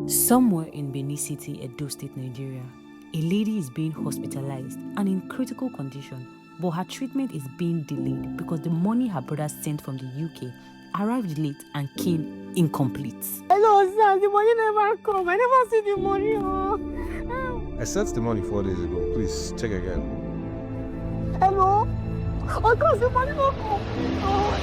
Somewhere in Benin City, Edo State, Nigeria, a lady is being hospitalized and in critical condition, but her treatment is being delayed because the money her brother sent from the UK arrived late and came incomplete. Hello, sir. The money never come. I never see the money. Oh. I sent the money 4 days ago. Please check again. Hello? Of course, the money will come. Oh.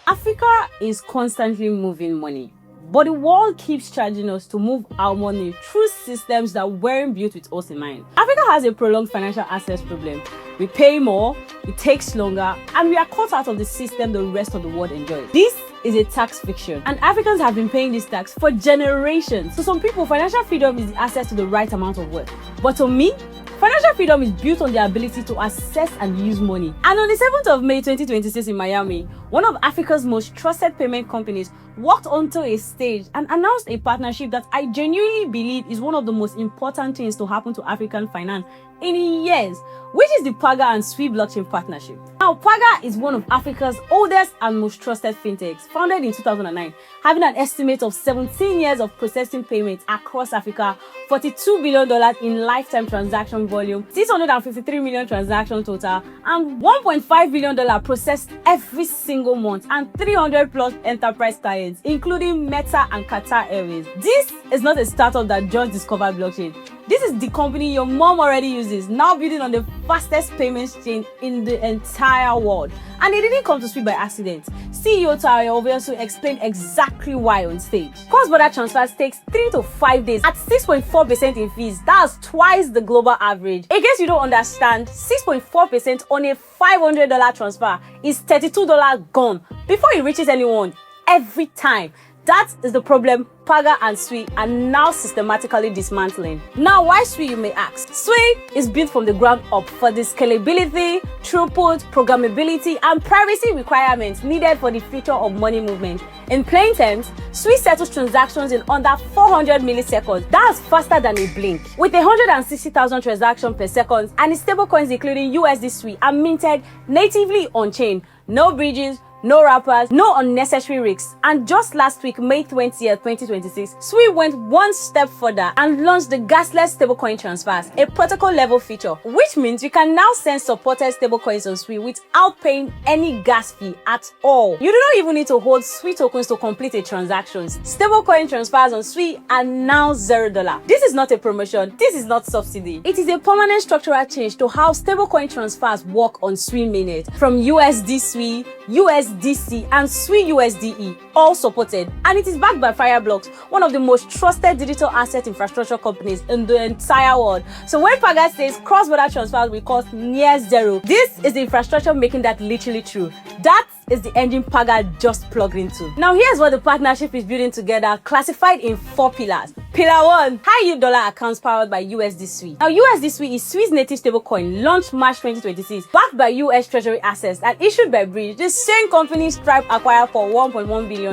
Africa is constantly moving money, but the world keeps charging us to move our money through systems that weren't built with us in mind. Africa has a prolonged financial access problem. We pay more, it takes longer, and we are caught out of the system the rest of the world enjoys. This is a tax fiction, and Africans have been paying this tax for generations. To some people, financial freedom is the access to the right amount of wealth. But to me, financial freedom is built on the ability to access and use money. And on the 7th of May 2026 in Miami, one of Africa's most trusted payment companies walked onto a stage and announced a partnership that I genuinely believe is one of the most important things to happen to African finance in years, which is the Paga and SUI blockchain partnership. Now, Paga is one of Africa's oldest and most trusted fintechs, founded in 2009, having an estimate of 17 years of processing payments across Africa, $42 billion in lifetime transaction volume, 653 million transactions total, and $1.5 billion processed every single month, and 300 plus enterprise clients, including Meta and Qatar Airways. This is not a startup that just discovered blockchain. This is the company your mom already uses, now building on the fastest payments chain in the entire world. And it didn't come to SUI by accident. CEO Tayo Oveosu explained exactly why on stage. Cross-border transfers takes 3 to 5 days at 6.4% in fees. That's twice the global average. In case you don't understand, 6.4% on a $500 transfer is $32 gone before it reaches anyone every time. That is the problem Paga and SUI are now systematically dismantling. Now, why SUI, you may ask? SUI is built from the ground up for the scalability, throughput, programmability, and privacy requirements needed for the future of money movement. In plain terms, SUI settles transactions in under 400 milliseconds. That's faster than a blink. With 160,000 transactions per second, and its stablecoins including USDsui are minted natively on-chain. No bridges, no wrappers, no unnecessary risks. And just last week, May 20th, 2026, SUI went one step further and launched the gasless stablecoin transfers, a protocol level feature, which means you can now send supported stablecoins on SUI without paying any gas fee at all. You do not even need to hold SUI tokens to complete a transaction. Stablecoin transfers on SUI are now $0. This is not a promotion. This is not subsidy. It is a permanent structural change to how stablecoin transfers work on SUI mainnet, from USDsui, USDC, and SUI USDe, all supported, and it is backed by Fireblocks, one of the most trusted digital asset infrastructure companies in the entire world. So when Paga says cross-border transfers will cost near zero, this is the infrastructure making that literally true. That is the engine Paga just plugged into. Now here's what the partnership is building together, classified in 4 pillars. Pillar 1, high-yield dollar accounts powered by USDsui. Now USDsui is SUI's native stablecoin, launched March 2026, backed by US Treasury assets and issued by Bridge, the same company Stripe acquired for $1.1 billion.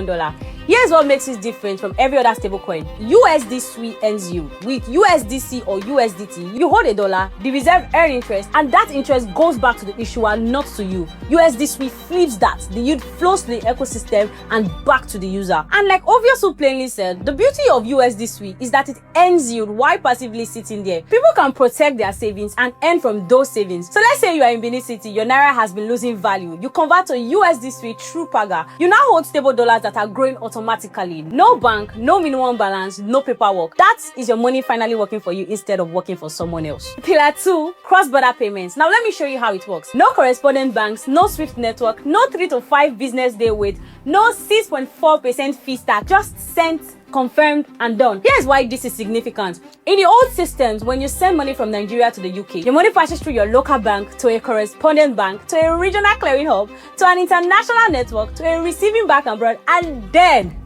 Here's what makes it different from every other stablecoin. USDsui earns yield. With USDC or USDT, you hold $1, the reserve earn interest, and that interest goes back to the issuer, not to you. USDsui flips that. The yield flows to the ecosystem and back to the user. And like Oveosu plainly said, the beauty of USDsui is that it earns yield while passively sitting there. People can protect their savings and earn from those savings. So let's say you are in Benin City, your Naira has been losing value. You convert to USDsui through Paga. You now hold stable dollars that are growing automatically. No bank, no minimum balance, no paperwork. That is your money finally working for you instead of working for someone else. Pillar 2, cross-border payments. Now let me show you how it works. No correspondent banks, no SWIFT network, no 3 to 5 business day wait, no 6.4% fee stack, just sent, confirmed, and done. Here's why this is significant. In the old systems, when you send money from Nigeria to the UK, your money passes through your local bank to a correspondent bank, to a regional clearing hub, to an international network, to a receiving bank abroad, and then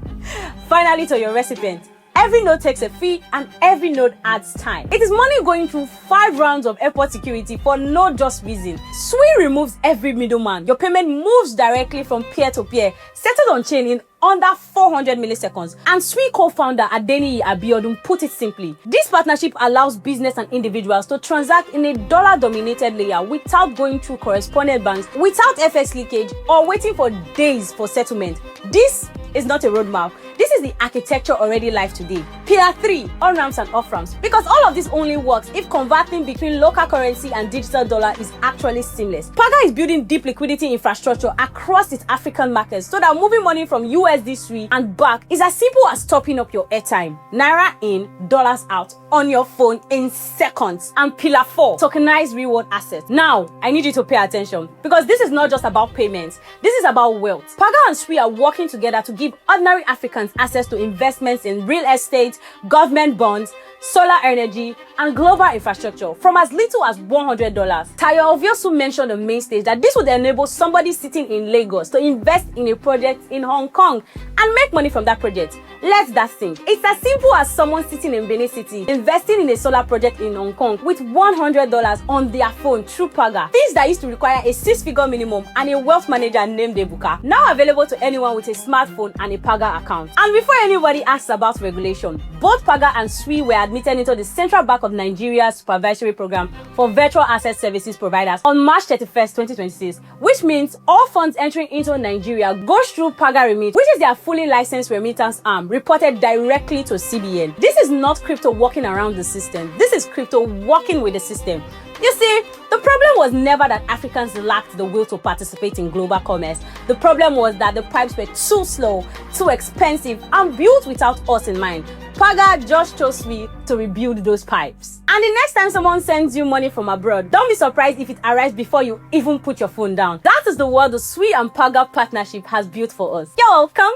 finally to your recipient. Every node takes a fee and every node adds time. It is money going through 5 rounds of airport security for no just reason. SUI removes every middleman. Your payment moves directly from peer to peer, settled on chain in under 400 milliseconds. And SUI co-founder Adeniyi Abiodun put it simply, this partnership allows business and individuals to transact in a dollar-dominated layer without going through correspondent banks, without FX leakage, or waiting for days for settlement. This is not a roadmap. This is the architecture already live today. Pillar 3, on-ramps and off-ramps. Because all of this only works if converting between local currency and digital dollar is actually seamless. Paga is building deep liquidity infrastructure across its African markets so that moving money from USDsui and back is as simple as topping up your airtime. Naira in, dollars out on your phone in seconds. And pillar 4, tokenized reward assets. Now, I need you to pay attention because this is not just about payments. This is about wealth. Paga and SUI are working together to give ordinary Africans access to investments in real estate, government bonds, solar energy, and global infrastructure from as little as $100. Tayo Oviosu mentioned on main stage that this would enable somebody sitting in Lagos to invest in a project in Hong Kong and make money from that project. Let that sink. It's as simple as someone sitting in Benin City investing in a solar project in Hong Kong with $100 on their phone through Paga. Things that used to require a 6-figure minimum and a wealth manager named Ebuka, now available to anyone with a smartphone and a Paga account. And before anybody asks about regulation, both Paga and SUI were admitted into the Central Bank of Nigeria's supervisory program for virtual asset services providers on March 31st, 2026, which means all funds entering into Nigeria goes through Paga Remit, which is their fully licensed remittance arm, reported directly to CBN. This is not crypto walking around the system. This is crypto walking with the system. You see, the problem was never that Africans lacked the will to participate in global commerce. The problem was that the pipes were too slow, too expensive, and built without us in mind. Paga just chose SUI to rebuild those pipes. And the next time someone sends you money from abroad, don't be surprised if it arrives before you even put your phone down. That is the world the SUI and Paga partnership has built for us. You're welcome.